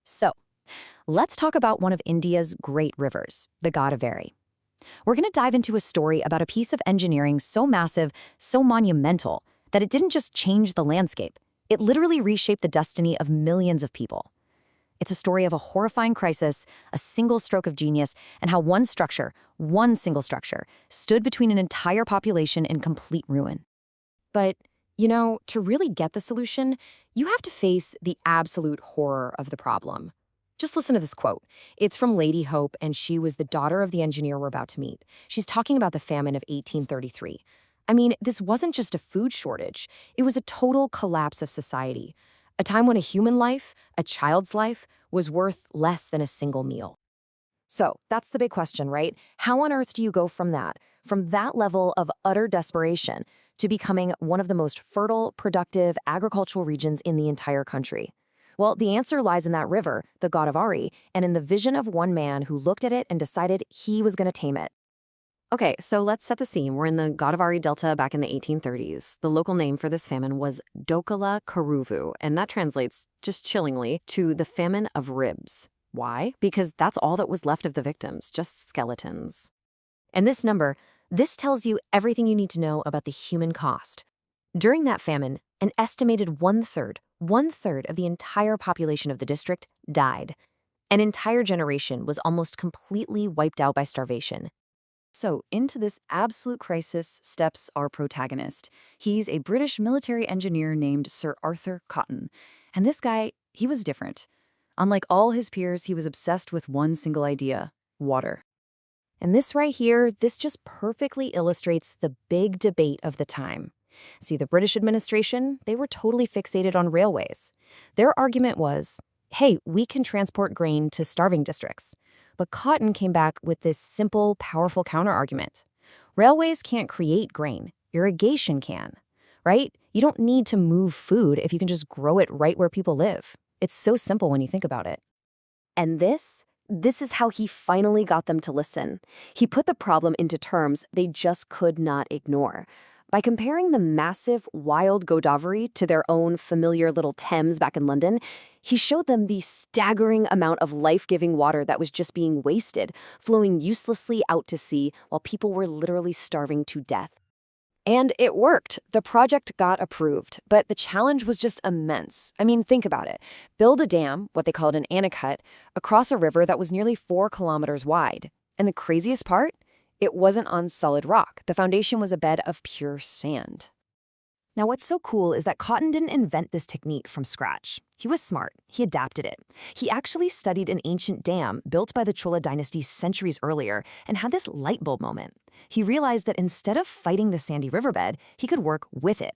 So, let's talk about one of India's great rivers, the Godavari. We're going to dive into a story about a piece of engineering so massive, so monumental, that it didn't just change the landscape. It literally reshaped the destiny of millions of people. It's a story of a horrifying crisis, a single stroke of genius, and how one single structure, stood between an entire population in complete ruin. But, to really get the solution, you have to face the absolute horror of the problem. Just listen to this quote. It's from Lady Hope, and she was the daughter of the engineer we're about to meet. She's talking about the famine of 1833. I mean, this wasn't just a food shortage. It was a total collapse of society. A time when a human life, a child's life, was worth less than a single meal. So that's the big question, right? How on earth do you go from that level of utter desperation, to becoming one of the most fertile, productive agricultural regions in the entire country? Well, the answer lies in that river, the Godavari, and in the vision of one man who looked at it and decided he was going to tame it. Okay, so let's set the scene. We're in the Godavari Delta back in the 1830s. The local name for this famine was Dokkala Karuvu, and that translates, just chillingly, to the famine of ribs. Why? Because that's all that was left of the victims, just skeletons. And this tells you everything you need to know about the human cost. During that famine, an estimated one-third of the entire population of the district died. An entire generation was almost completely wiped out by starvation. So, into this absolute crisis steps our protagonist. He's a British military engineer named Sir Arthur Cotton. And this guy, he was different. Unlike all his peers, he was obsessed with one single idea: water. And this right here, this just perfectly illustrates the big debate of the time. See, the British administration, they were totally fixated on railways. Their argument was, hey, we can transport grain to starving districts. But Cotton came back with this simple, powerful counter-argument. Railways can't create grain. Irrigation can, right? You don't need to move food if you can just grow it right where people live. It's so simple when you think about it. And this is how he finally got them to listen. He put the problem into terms they just could not ignore. By comparing the massive, wild Godavari to their own familiar little Thames back in London, he showed them the staggering amount of life-giving water that was just being wasted, flowing uselessly out to sea while people were literally starving to death. And it worked. The project got approved, but the challenge was just immense. I mean, think about it. Build a dam, what they called an anicut, across a river that was nearly 4 kilometers wide. And the craziest part? It wasn't on solid rock. The foundation was a bed of pure sand. Now, what's so cool is that Cotton didn't invent this technique from scratch. He was smart. He adapted it. He actually studied an ancient dam built by the Chola dynasty centuries earlier and had this light bulb moment. He realized that instead of fighting the sandy riverbed, he could work with it.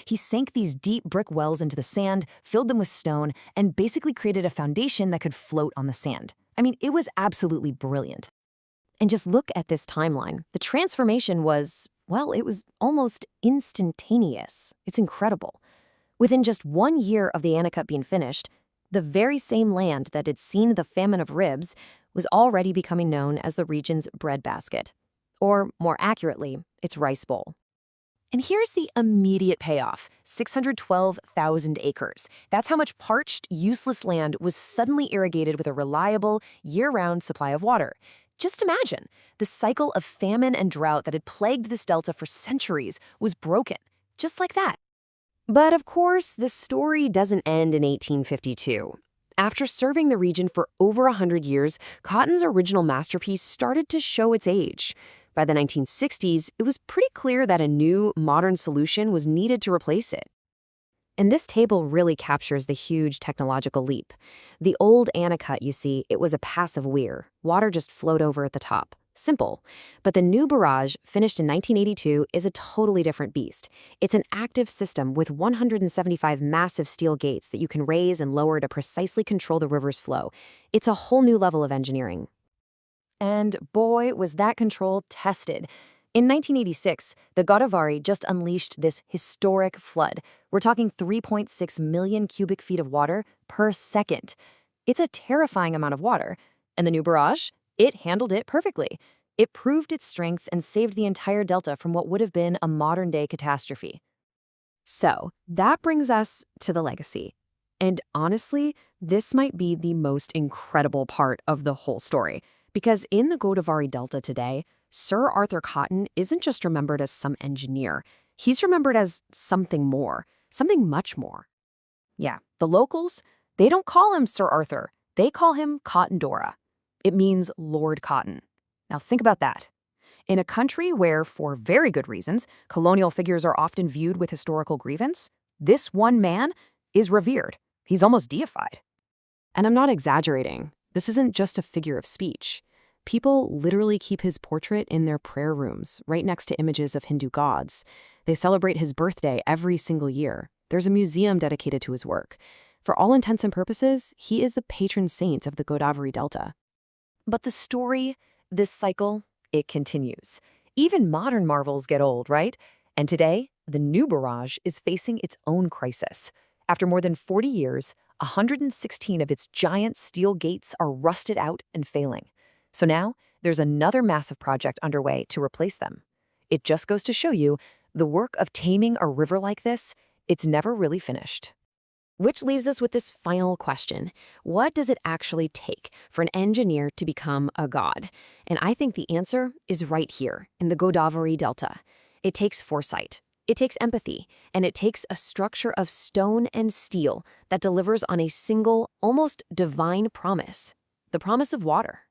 He sank these deep brick wells into the sand, filled them with stone, and basically created a foundation that could float on the sand. I mean, it was absolutely brilliant. And just look at this timeline. The transformation was, well, it was almost instantaneous. It's incredible. Within just 1 year of the anicut being finished, the very same land that had seen the famine of ribs was already becoming known as the region's breadbasket. Or, more accurately, its rice bowl. And here's the immediate payoff: 612,000 acres. That's how much parched, useless land was suddenly irrigated with a reliable, year-round supply of water. Just imagine, the cycle of famine and drought that had plagued this delta for centuries was broken, just like that. But of course, the story doesn't end in 1852. After serving the region for over 100 years, Cotton's original masterpiece started to show its age. By the 1960s, it was pretty clear that a new, modern solution was needed to replace it. And this table really captures the huge technological leap. The old anicut, you see, it was a passive weir. Water just flowed over at the top. Simple. But the new barrage, finished in 1982, is a totally different beast. It's an active system with 175 massive steel gates that you can raise and lower to precisely control the river's flow. It's a whole new level of engineering. And boy, was that control tested. In 1986, the Godavari just unleashed this historic flood. We're talking 3.6 million cubic feet of water per second. It's a terrifying amount of water. And the new barrage? It handled it perfectly. It proved its strength and saved the entire delta from what would have been a modern-day catastrophe. So, that brings us to the legacy. And honestly, this might be the most incredible part of the whole story. Because in the Godavari Delta today, Sir Arthur Cotton isn't just remembered as some engineer. He's remembered as something more, something much more. Yeah, the locals, they don't call him Sir Arthur. They call him Cotton Dora. It means Lord Cotton. Now think about that. In a country where, for very good reasons, colonial figures are often viewed with historical grievance, this one man is revered. He's almost deified. And I'm not exaggerating. This isn't just a figure of speech. People literally keep his portrait in their prayer rooms, right next to images of Hindu gods. They celebrate his birthday every single year. There's a museum dedicated to his work. For all intents and purposes, he is the patron saint of the Godavari Delta. But the story, this cycle, it continues. Even modern marvels get old, right? And today, the new barrage is facing its own crisis. After more than 40 years, 116 of its giant steel gates are rusted out and failing. So now, there's another massive project underway to replace them. It just goes to show you, the work of taming a river like this, it's never really finished. Which leaves us with this final question. What does it actually take for an engineer to become a god? And I think the answer is right here, in the Godavari Delta. It takes foresight, it takes empathy, and it takes a structure of stone and steel that delivers on a single, almost divine promise, the promise of water.